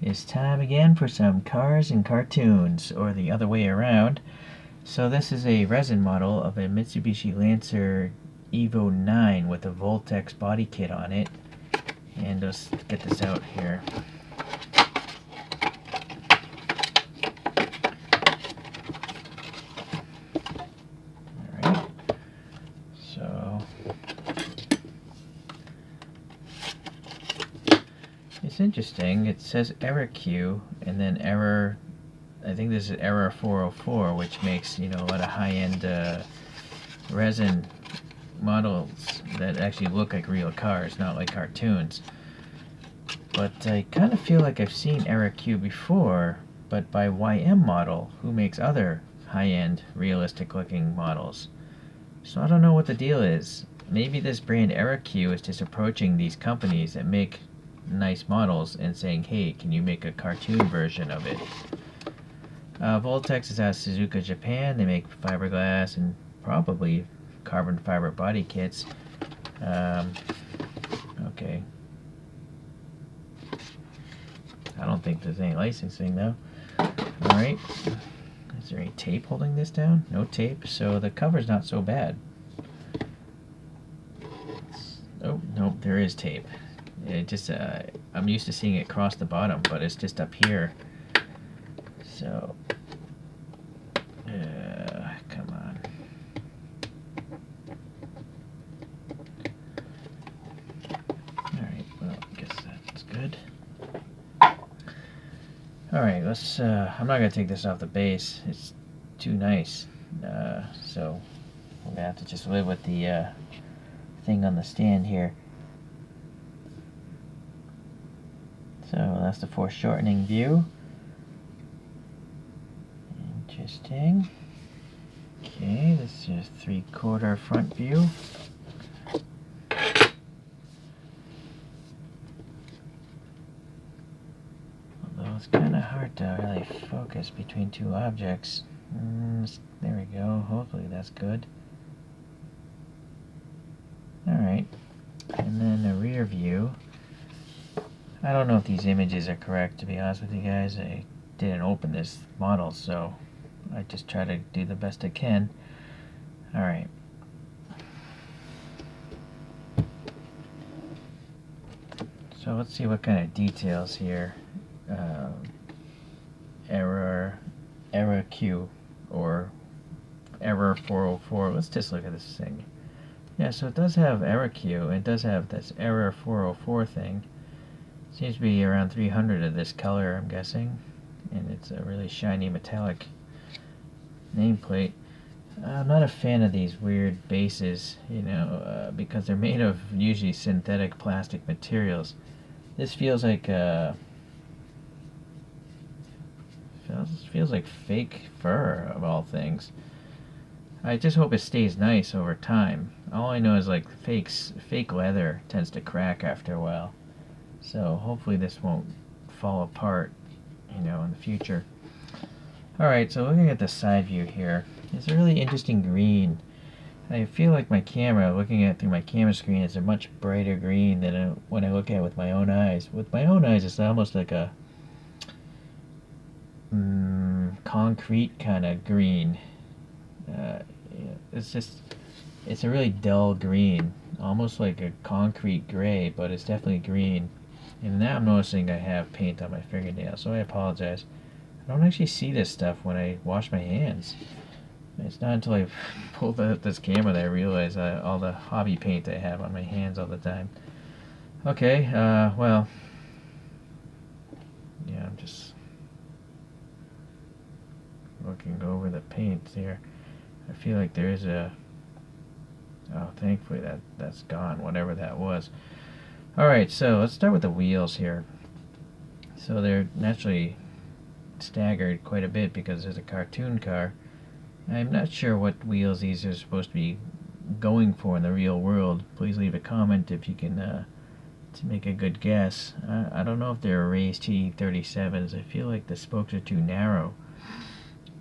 It's time again for some cars and cartoons, or the other way around. So this is a resin model of a Mitsubishi Lancer Evo9 with a Voltex body kit on it. And let's get this out here. Alright, so it's interesting. It says EraQ and then error. I think this is error 404, which makes, a lot of high-end resin models that actually look like real cars, not like cartoons. But I kind of feel like I've seen EraQ before, but by YM Model, who makes other high-end, realistic-looking models. So I don't know what the deal is. Maybe this brand EraQ is just approaching these companies that make nice models and saying, hey, can you make a cartoon version of it? Voltex is out of Suzuka, Japan. They make fiberglass and probably carbon fiber body kits. Okay. I don't think there's any licensing though. Alright. Is there any tape holding this down? No tape, so the cover's not so bad. Oh, nope, there is tape. It just, I'm used to seeing it across the bottom, but it's just up here. So, come on. Alright, well, I guess that's good. Alright, let's, I'm not going to take this off the base. It's too nice. So, we're going to have to just live with the thing on the stand here. So, that's the foreshortening view. Interesting. Okay, this is 3/4 front view. Although it's kind of hard to really focus between two objects. There we go. Hopefully that's good. Alright. And then the rear view. I don't know if these images are correct, to be honest with you guys. I didn't open this model, so I just try to do the best I can. Alright. So let's see what kind of details here. EraQ or error 404. Let's just look at this thing. Yeah, so it does have EraQ, and it does have this error 404 thing. Seems to be around 300 of this color, I'm guessing. And it's a really shiny metallic nameplate. I'm not a fan of these weird bases, because they're made of usually synthetic plastic materials. This feels like feels like fake fur of all things. I just hope it stays nice over time. All I know is like fake leather tends to crack after a while. So hopefully this won't fall apart, in the future. Alright, so looking at the side view here, it's a really interesting green. I feel like my camera, looking at it through my camera screen, is a much brighter green than when I look at it with my own eyes. With my own eyes, it's almost like a concrete kind of green. It's a really dull green, almost like a concrete gray, but it's definitely green. And now I'm noticing I have paint on my fingernails, so I apologize. I don't actually see this stuff when I wash my hands. It's not until I pulled out this camera that I realize all the hobby paint I have on my hands all the time. Okay, well, yeah, I'm just looking over the paint here. I feel like there is oh, thankfully that's gone, whatever that was. Alright, so let's start with the wheels here. So they're naturally staggered quite a bit because there's a cartoon car. I'm not sure what wheels these are supposed to be going for in the real world. Please leave a comment if you can to make a good guess. I don't know if they're raised T37s. I feel like the spokes are too narrow.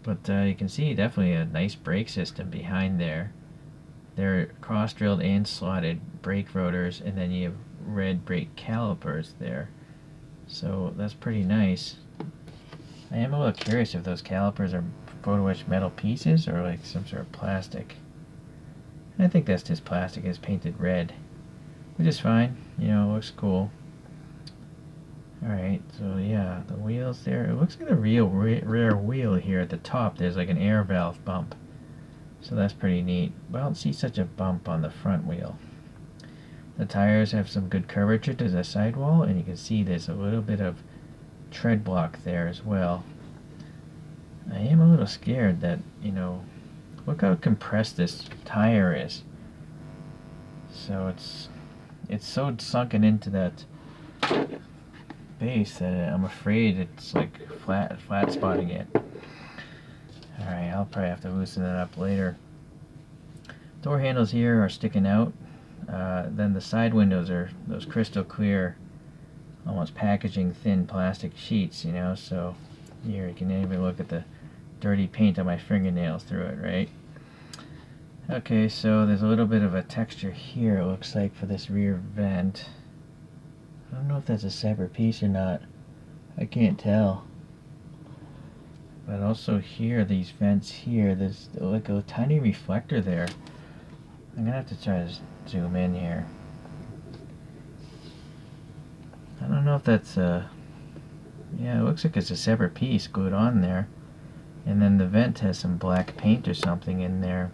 But you can see definitely a nice brake system behind there. They're cross-drilled and slotted brake rotors, and then you have red brake calipers there. So that's pretty nice. I am a little curious if those calipers are photo etched metal pieces or like some sort of plastic. I think that's just plastic. It's painted red, which is fine. You know, it looks cool. Alright, so yeah, the wheels there. It looks like the real rear wheel here at the top. There's like an air valve bump. So that's pretty neat. But I don't see such a bump on the front wheel. The tires have some good curvature to the sidewall, and you can see there's a little bit of tread block there as well. I am a little scared that, you know, look how compressed this tire is. So it's so sunken into that base that I'm afraid it's like flat spotting it. Alright, I'll probably have to loosen it up later. Door handles here are sticking out. Then the side windows are those crystal clear, almost packaging thin plastic sheets, you know, so here you can even look at the dirty paint on my fingernails through it, right? Okay, so there's a little bit of a texture here, it looks like, for this rear vent. I don't know if that's a separate piece or not. I can't tell. But also here, these vents here, there's like a tiny reflector there. I'm gonna have to try to zoom in here. I don't know if that's a... yeah, it looks like it's a separate piece glued on there. And then the vent has some black paint or something in there.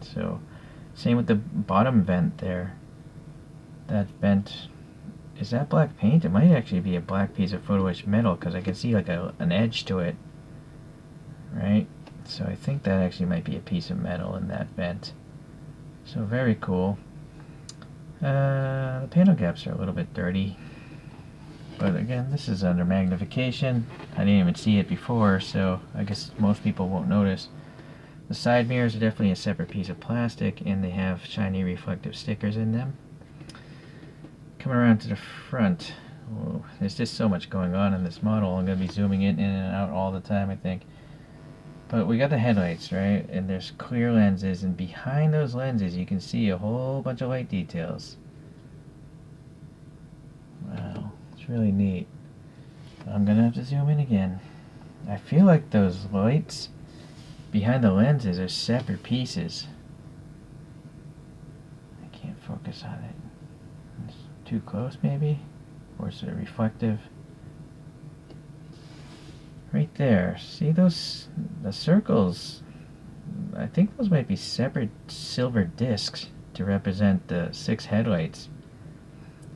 So, same with the bottom vent there. That vent... is that black paint? It might actually be a black piece of photo etched metal because I can see like an edge to it. Right? So I think that actually might be a piece of metal in that vent. So very cool. The panel gaps are a little bit dirty. But again, this is under magnification. I didn't even see it before, so I guess most people won't notice. The side mirrors are definitely a separate piece of plastic, and they have shiny reflective stickers in them. Coming around to the front, whoa, there's just so much going on in this model. I'm going to be zooming in and out all the time, I think. But we got the headlights, right? And there's clear lenses, and behind those lenses you can see a whole bunch of light details. Wow, it's really neat. I'm gonna have to zoom in again. I feel like those lights behind the lenses are separate pieces. I can't focus on it. It's too close maybe? Or is it reflective? Right there, see those, the circles, I think those might be separate silver discs to represent the 6 headlights.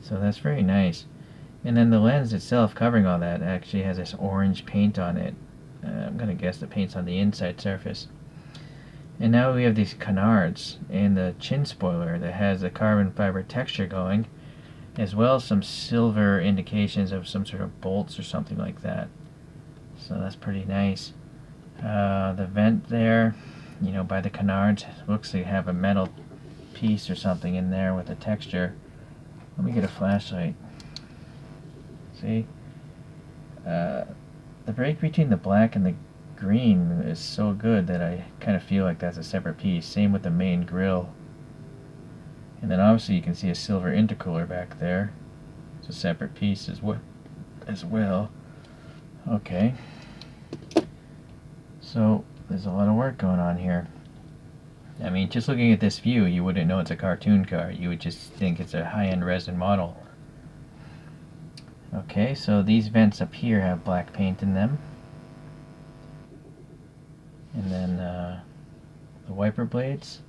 So that's very nice. And then the lens itself covering all that actually has this orange paint on it. I'm gonna guess the paint's on the inside surface. And now we have these canards and the chin spoiler that has the carbon fiber texture going, as well as some silver indications of some sort of bolts or something like that. So that's pretty nice. The vent there, you know, by the canards, looks like they have a metal piece or something in there with a texture. Let me get a flashlight. See? The break between the black and the green is so good that I kind of feel like that's a separate piece. Same with the main grille. And then obviously you can see a silver intercooler back there. It's a separate piece as well. Okay. So there's a lot of work going on here. I mean, just looking at this view, you wouldn't know it's a cartoon car. You would just think it's a high-end resin model. Okay, so these vents up here have black paint in them. And then the wiper blades.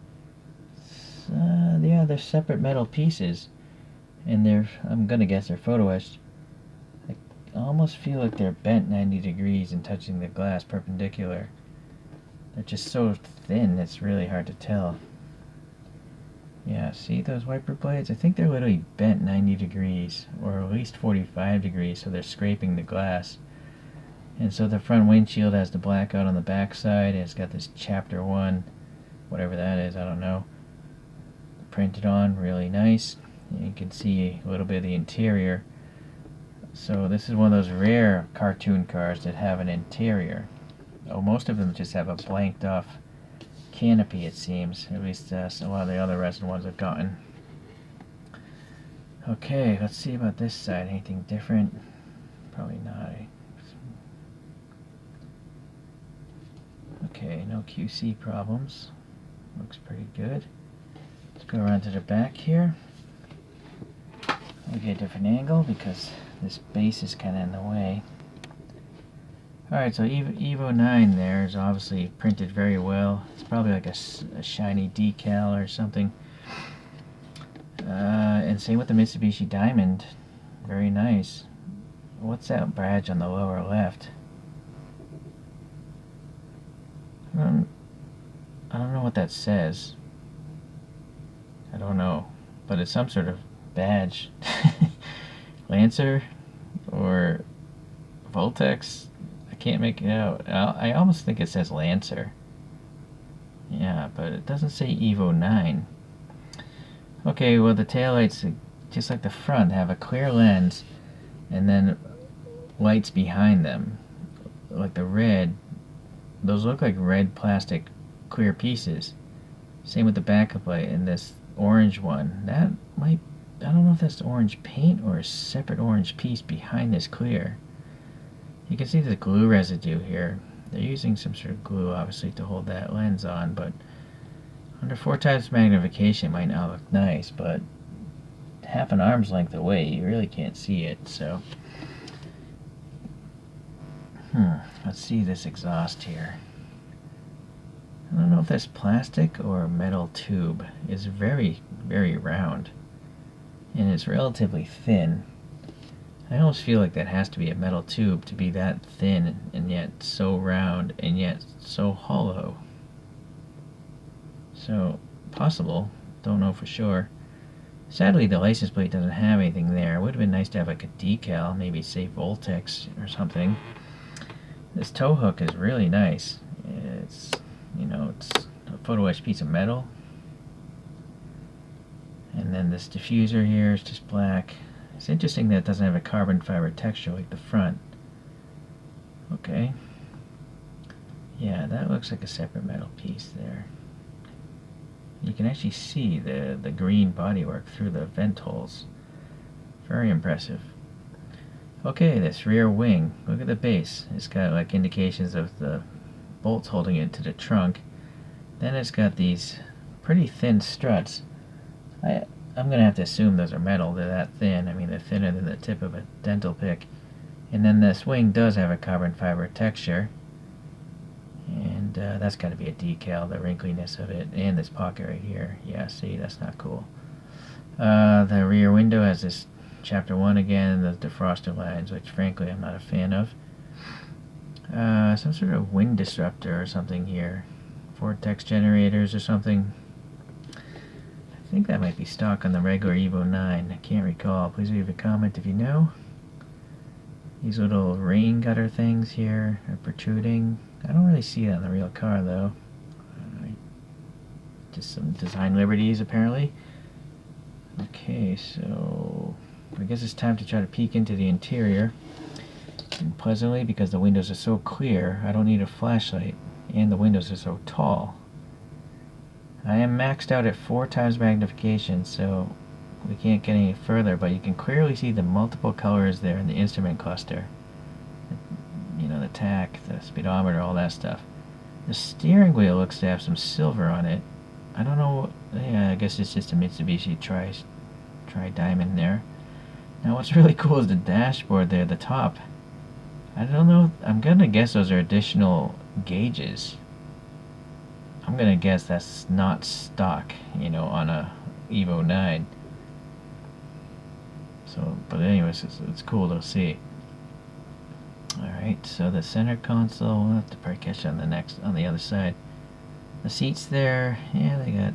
Yeah, they're separate metal pieces. And I'm gonna guess they're photo etched. I almost feel like they're bent 90 degrees and touching the glass perpendicular. They're just so thin, it's really hard to tell. Yeah, see those wiper blades? I think they're literally bent 90 degrees, or at least 45 degrees, so they're scraping the glass. And so the front windshield has the blackout on the back side, and it's got this chapter 1, whatever that is, I don't know, printed on, really nice. And you can see a little bit of the interior. So this is one of those rare cartoon cars that have an interior. Oh, most of them just have a blanked off canopy, it seems. At least a lot of the other resin ones I've gotten. Okay, let's see about this side. Anything different? Probably not. Okay, no QC problems. Looks pretty good. Let's go around to the back here. I'll get a different angle because this base is kind of in the way. Alright, so Evo9 there is obviously printed very well. It's probably like a shiny decal or something. And same with the Mitsubishi Diamond. Very nice. What's that badge on the lower left? I don't know what that says. I don't know. But it's some sort of badge. Lancer? Or Voltex? I can't make it out. I almost think it says Lancer. Yeah, but it doesn't say Evo9. Okay, well the taillights, just like the front, have a clear lens and then lights behind them. Like the red, those look like red plastic clear pieces. Same with the backup light and this orange one. That might, I don't know if that's orange paint or a separate orange piece behind this clear. You can see the glue residue here. They're using some sort of glue obviously to hold that lens on, but under 4 times magnification it might not look nice, but half an arm's length away you really can't see it. So let's see this exhaust here. I don't know if that's plastic or a metal tube. It's very, very round and it's relatively thin. I almost feel like that has to be a metal tube to be that thin and yet so round and yet so hollow. So, possible. Don't know for sure. Sadly, the license plate doesn't have anything there. It would have been nice to have like a decal, maybe say Voltex or something. This tow hook is really nice. It's, you know, it's a photo etched piece of metal. And then this diffuser here is just black. It's interesting that it doesn't have a carbon fiber texture like the front. Okay. Yeah, that looks like a separate metal piece there. You can actually see the green bodywork through the vent holes. Very impressive. Okay, this rear wing. Look at the base. It's got like indications of the bolts holding it to the trunk. Then it's got these pretty thin struts. I'm going to have to assume those are metal. They're that thin. I mean, they're thinner than the tip of a dental pick. And then this wing does have a carbon fiber texture. And that's got to be a decal, the wrinkliness of it. And this pocket right here. Yeah, see, that's not cool. The rear window has this chapter 1 again, the defroster lines, which frankly I'm not a fan of. Some sort of wind disruptor or something here. Vortex generators or something. I think that might be stock on the regular Evo9. I can't recall. Please leave a comment if you know. These little rain gutter things here are protruding. I don't really see it on the real car though. Just some design liberties apparently. Okay, so I guess it's time to try to peek into the interior. And pleasantly, because the windows are so clear, I don't need a flashlight, and the windows are so tall. I am maxed out at 4 times magnification, so we can't get any further, but you can clearly see the multiple colors there in the instrument cluster. You know, the tach, the speedometer, all that stuff. The steering wheel looks to have some silver on it. I don't know, yeah, I guess it's just a Mitsubishi tri-diamond there. Now what's really cool is the dashboard there, the top. I don't know, I'm gonna guess those are additional gauges. I'm gonna guess that's not stock, you know, on a Evo9. So, but anyways, it's cool to see. Alright, so the center console, we'll have to probably catch on the other side. The seats there, yeah, they got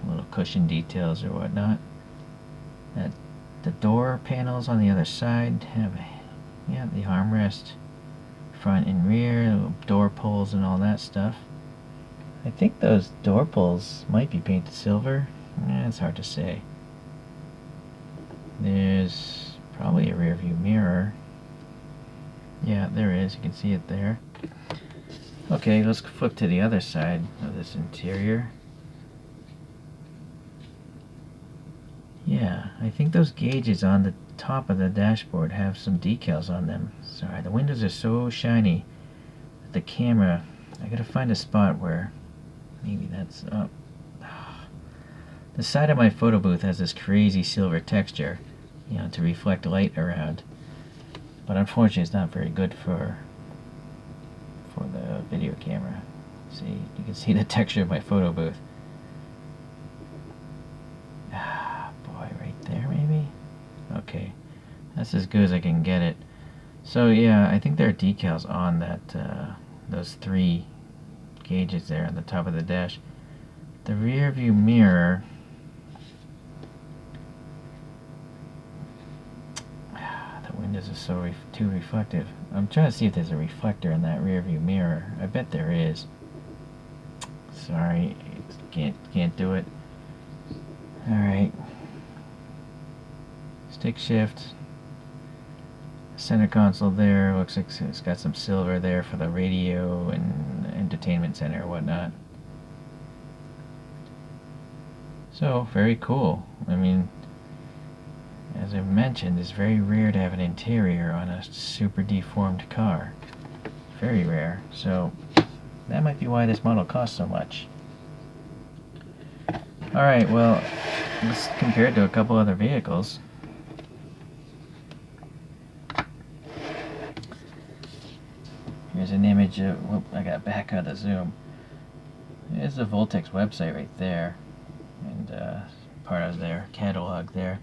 little cushion details or whatnot. The door panels on the other side have, yeah, the armrest, front and rear, little door pulls and all that stuff. I think those door pulls might be painted silver. It's hard to say. There's probably a rear view mirror. Yeah, there is. You can see it there. Okay, let's flip to the other side of this interior. Yeah, I think those gauges on the top of the dashboard have some decals on them. Sorry, the windows are so shiny. The camera, I gotta find a spot where maybe that's up. The side of my photo booth has this crazy silver texture, you know, to reflect light around. But unfortunately, it's not very good for the video camera. See, you can see the texture of my photo booth. Ah, boy, right there maybe? Okay, that's as good as I can get it. So yeah, I think there are decals on that, those 3 gauges there on the top of the dash. The rear view mirror, the windows are so too reflective. I'm trying to see if there's a reflector in that rear view mirror. I bet there is. Sorry, can't do it. All right. Stick shift. Center console there. Looks like it's got some silver there for the radio and entertainment center or whatnot. So, very cool. I mean, as I mentioned, it's very rare to have an interior on a super deformed car. Very rare. So, that might be why this model costs so much. Alright, well, let's compare it to a couple other vehicles. Here's an image of, whoop, I got back out of the zoom. There's the Voltex website right there, and part of their catalog there.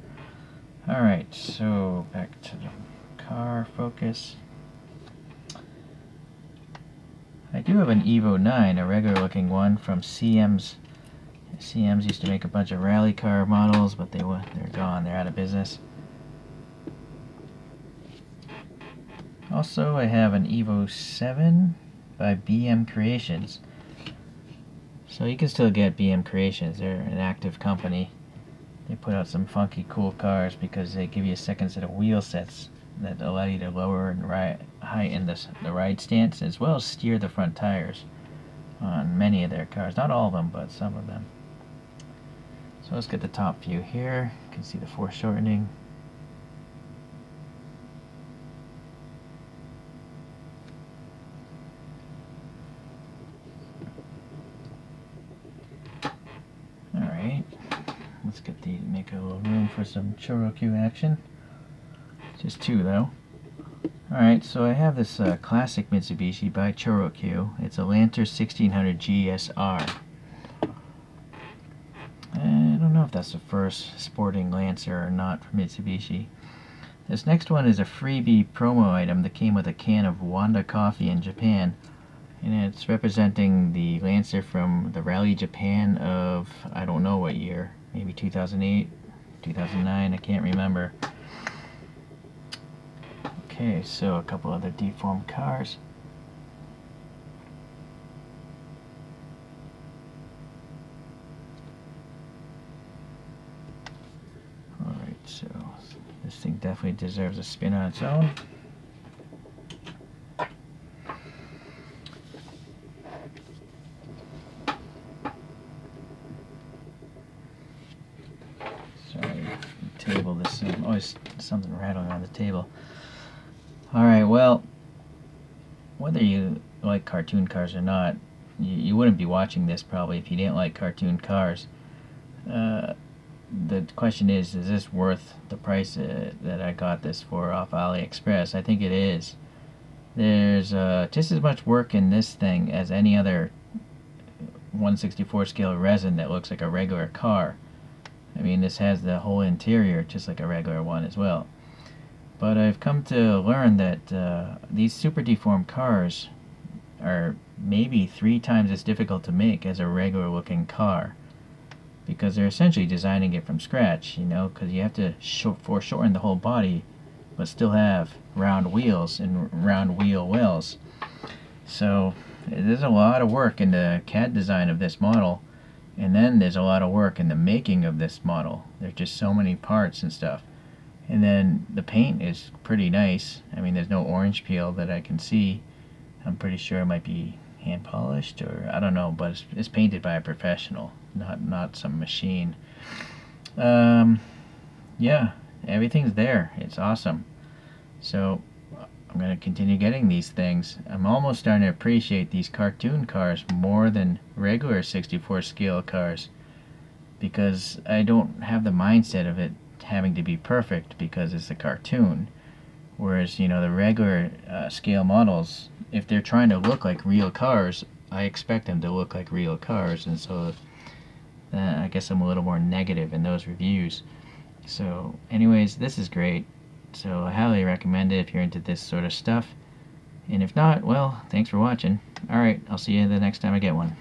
Alright, so back to the car focus. I do have an Evo9, a regular looking one from CM's. CM's used to make a bunch of rally car models, but they're gone, they're out of business. Also, I have an Evo7 by BM Creations. So you can still get BM Creations, they're an active company. They put out some funky cool cars because they give you a second set of wheel sets that allow you to lower and heighten the ride stance, as well as steer the front tires on many of their cars. Not all of them, but some of them. So let's get the top view here. You can see the foreshortening. Alright, let's make a little room for some choro-q action. Just 2 though. Alright, so I have this classic Mitsubishi by choro-q. It's a Lancer 1600 GSR. I don't know if that's the first sporting Lancer or not for Mitsubishi. This next one is a freebie promo item that came with a can of Wanda coffee in Japan. And it's representing the Lancer from the Rally Japan of, I don't know what year, maybe 2008, 2009, I can't remember. Okay, so a couple other deformed cars. Alright, so this thing definitely deserves a spin on its own. Table, this always something rattling on the table. Alright, well, whether you like cartoon cars or not, you wouldn't be watching this probably if you didn't like cartoon cars. The question is this worth the price that I got this for off AliExpress? I think it is. There's just as much work in this thing as any other 1/64 scale resin that looks like a regular car. I mean, this has the whole interior just like a regular one as well. But I've come to learn that these super deformed cars are maybe 3 times as difficult to make as a regular looking car, because they're essentially designing it from scratch, you know, because you have to foreshorten the whole body but still have round wheels and round wheel wells. So there's a lot of work in the CAD design of this model. And then there's a lot of work in the making of this model. There's just so many parts and stuff. And then the paint is pretty nice. I mean, there's no orange peel that I can see. I'm pretty sure it might be hand polished, or I don't know, but it's painted by a professional, not some machine. yeah, everything's there. It's awesome. So I'm going to continue getting these things. I'm almost starting to appreciate these cartoon cars more than regular 64 scale cars, because I don't have the mindset of it having to be perfect because it's a cartoon. Whereas, the regular scale models, if they're trying to look like real cars, I expect them to look like real cars, and so I guess I'm a little more negative in those reviews. So, anyways, this is great. So, I highly recommend it if you're into this sort of stuff. And if not, well, thanks for watching. Alright, I'll see you the next time I get one.